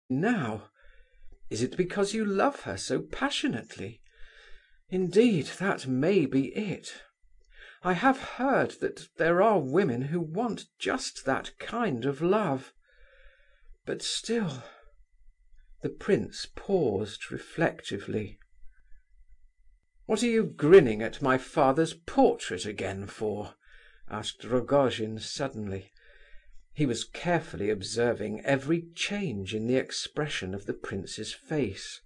now? Is it because you love her so passionately? Indeed, that may be it. I have heard that there are women who want just that kind of love. But still—" The prince paused reflectively. "What are you grinning at my father's portrait again for?" asked Rogojin suddenly. He was carefully observing every change in the expression of the prince's face.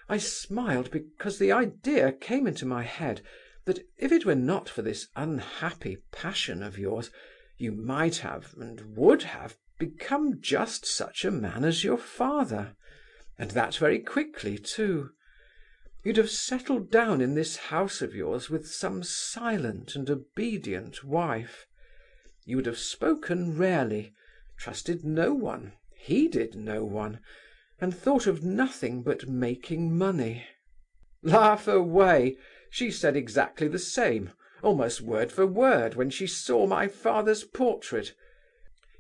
"I smiled because the idea came into my head that if it were not for this unhappy passion of yours, you might have, and would have, become just such a man as your father, and that very quickly too. You'd have settled down in this house of yours with some silent and obedient wife. You would have spoken rarely, trusted no one, heeded no one, and thought of nothing but making money." "Laugh away! She said exactly the same, almost word for word, when she saw my father's portrait.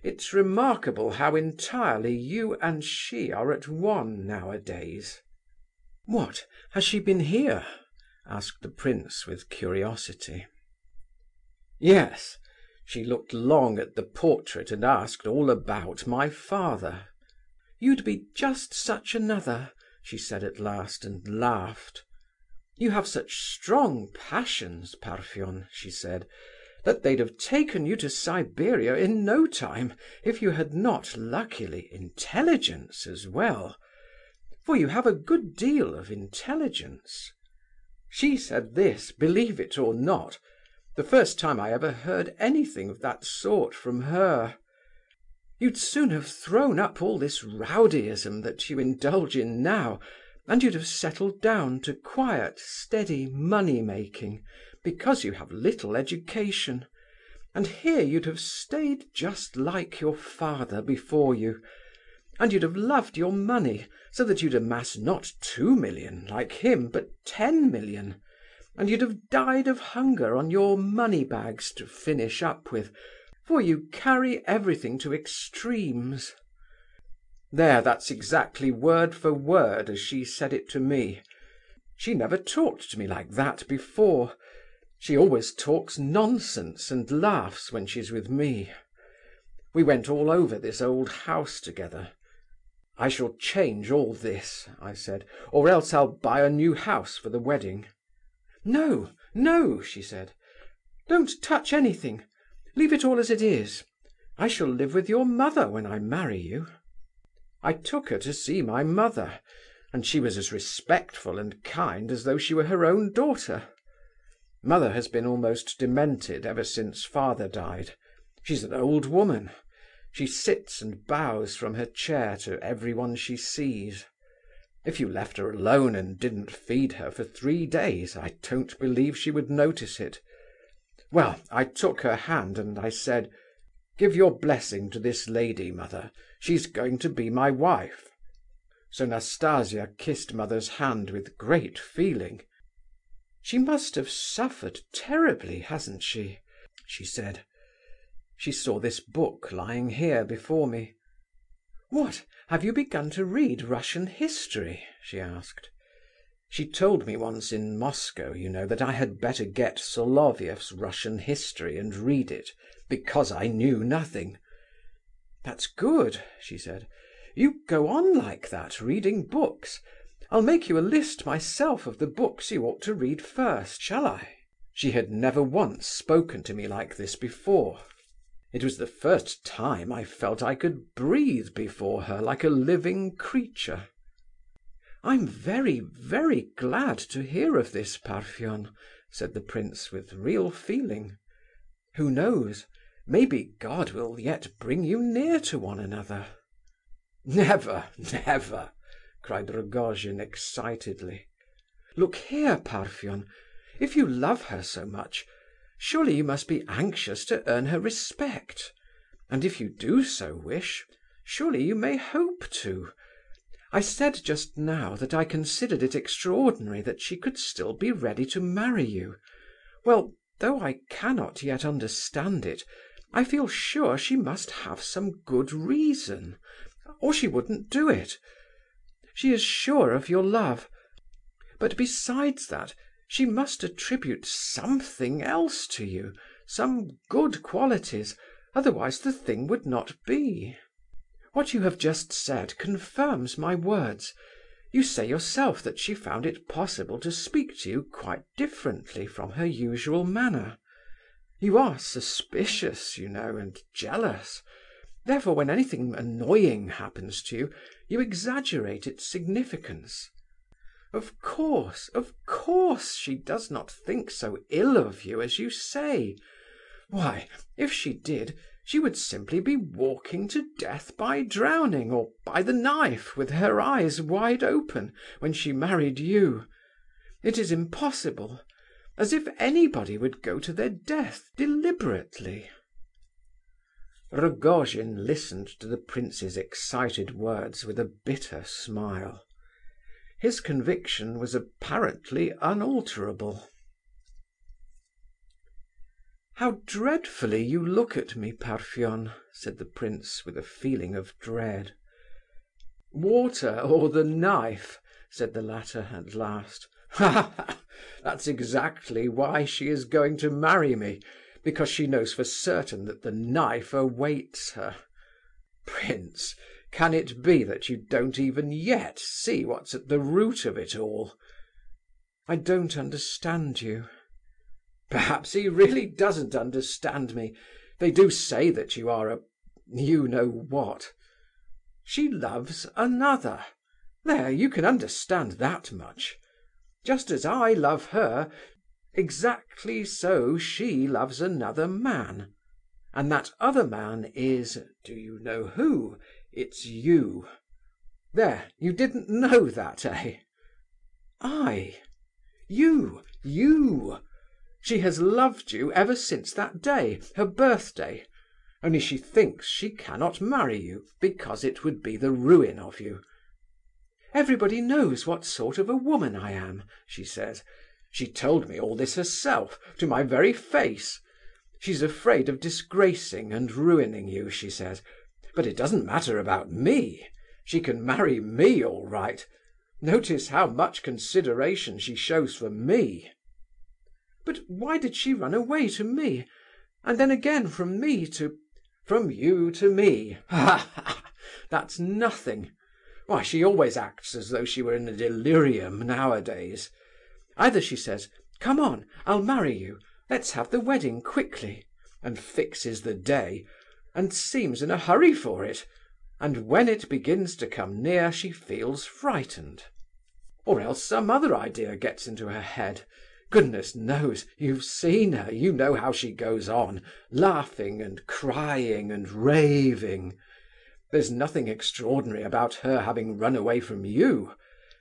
It's remarkable how entirely you and she are at one nowadays." "What, has she been here?" asked the prince with curiosity. "Yes. She looked long at the portrait and asked all about my father. 'You'd be just such another,' she said at last, and laughed. 'You have such strong passions, Parfen,' she said, 'that they'd have taken you to Siberia in no time, if you had not, luckily, intelligence as well. For you have a good deal of intelligence.' She said this, believe it or not, the first time I ever heard anything of that sort from her. You'd soon have thrown up all this rowdyism that you indulge in now, and you'd have settled down to quiet, steady money-making, because you have little education, and here you'd have stayed just like your father before you, and you'd have loved your money so that you'd amass not 2 million, like him, but 10 million, and you'd have died of hunger on your money-bags to finish up with, for you carry everything to extremes.' There, that's exactly word for word as she said it to me. She never talked to me like that before. She always talks nonsense and laughs when she's with me. We went all over this old house together. 'I shall change all this,' I said, 'or else I'll buy a new house for the wedding.' 'No, no,' she said. 'Don't touch anything. Leave it all as it is. I shall live with your mother when I marry you.' I took her to see my mother, and she was as respectful and kind as though she were her own daughter. Mother has been almost demented ever since father died. She's an old woman. She sits and bows from her chair to everyone she sees. If you left her alone and didn't feed her for 3 days, I don't believe she would notice it. Well, I took her hand and I said, 'Give your blessing to this lady, mother. She's going to be my wife.' So Nastasia kissed mother's hand with great feeling. 'She must have suffered terribly, hasn't she?' she said. She saw this book lying here before me. 'What, have you begun to read Russian history?' she asked. She told me once in Moscow, you know, that I had better get Solovieff's Russian history and read it, because I knew nothing. 'That's good,' she said. 'You go on like that, reading books. I'll make you a list myself of the books you ought to read first, shall I?' She had never once spoken to me like this before. It was the first time I felt I could breathe before her like a living creature. 'I'm very, very glad to hear of this, Parfen,' said the prince with real feeling. 'Who knows? Maybe God will yet bring you near to one another.' 'Never, never!' cried Rogojin excitedly. 'Look here, Parfen, if you love her so much, surely you must be anxious to earn her respect, and if you do so wish, surely you may hope to. I said just now that I considered it extraordinary that she could still be ready to marry you. Well, though I cannot yet understand it, I feel sure she must have some good reason, or she wouldn't do it. She is sure of your love, but besides that, she must attribute something else to you, some good qualities, otherwise the thing would not be. What you have just said confirms my words. You say yourself that she found it possible to speak to you quite differently from her usual manner. You are suspicious, you know, and jealous. Therefore, when anything annoying happens to you, you exaggerate its significance. Of course, she does not think so ill of you as you say. Why, if she did, she would simply be walking to death by drowning, or by the knife, with her eyes wide open, when she married you. It is impossible. As if anybody would go to their death deliberately." Rogojin listened to the prince's excited words with a bitter smile. His conviction was apparently unalterable. "How dreadfully you look at me, Parfen," said the prince, with a feeling of dread. "Water or the knife?" said the latter at last. "Ha, ha! That's exactly why she is going to marry me, because she knows for certain that the knife awaits her. Prince, can it be that you don't even yet see what's at the root of it all?" "I don't understand you." "Perhaps he really doesn't understand me. They do say that you are you know what. She loves another. There, you can understand that much. Just as I love her, exactly so she loves another man. And that other man is, do you know who? It's you. There, you didn't know that, eh?" "I? You! She has loved you ever since that day, her birthday. Only she thinks she cannot marry you, because it would be the ruin of you. 'Everybody knows what sort of a woman I am,' she says. She told me all this herself, to my very face. She's afraid of disgracing and ruining you, she says. But it doesn't matter about me. She can marry me all right. Notice how much consideration she shows for me." "But why did she run away to me, and then again from me to—" "From you to me? Ha, ha! That's nothing. Why, she always acts as though she were in a delirium nowadays. Either she says, 'Come on, I'll marry you, let's have the wedding quickly,' and fixes the day, and seems in a hurry for it, and when it begins to come near she feels frightened. Or else some other idea gets into her head. Goodness knows, you've seen her, you know how she goes on, laughing and crying and raving. There's nothing extraordinary about her having run away from you.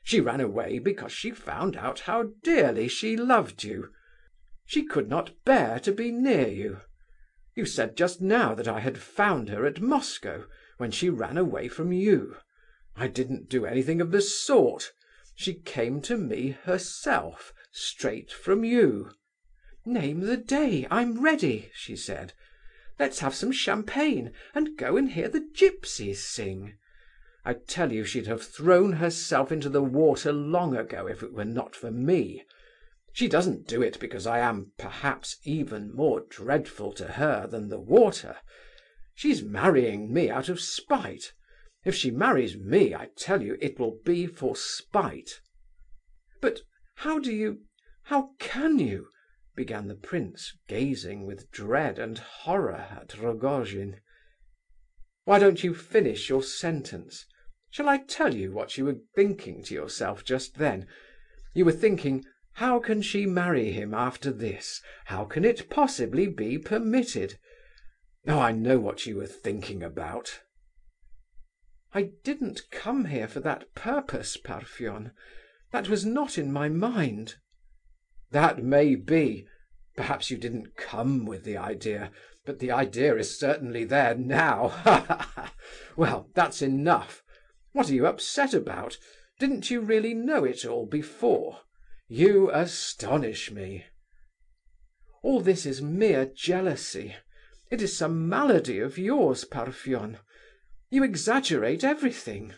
She ran away because she found out how dearly she loved you. She could not bear to be near you. You said just now that I had found her at Moscow, when she ran away from you. I didn't do anything of the sort. She came to me herself, straight from you. 'Name the day, I'm ready,' she said. 'Let's have some champagne and go and hear the gypsies sing.' I tell you she'd have thrown herself into the water long ago if it were not for me. She doesn't do it because I am, perhaps, even more dreadful to her than the water. She's marrying me out of spite. If she marries me, I tell you, it will be for spite." "But how can you—" began the prince, gazing with dread and horror at Rogojin. "Why don't you finish your sentence? Shall I tell you what you were thinking to yourself just then? You were thinking, 'How can she marry him after this? How can it possibly be permitted?' Oh, I know what you were thinking about." "I didn't come here for that purpose, Parfen. That was not in my mind." "That may be. Perhaps you didn't come with the idea, but the idea is certainly there now. Ha, ha, ha! Well, that's enough. What are you upset about? Didn't you really know it all before? You astonish me." "All this is mere jealousy. It is some malady of yours, Parfen. You exaggerate everything.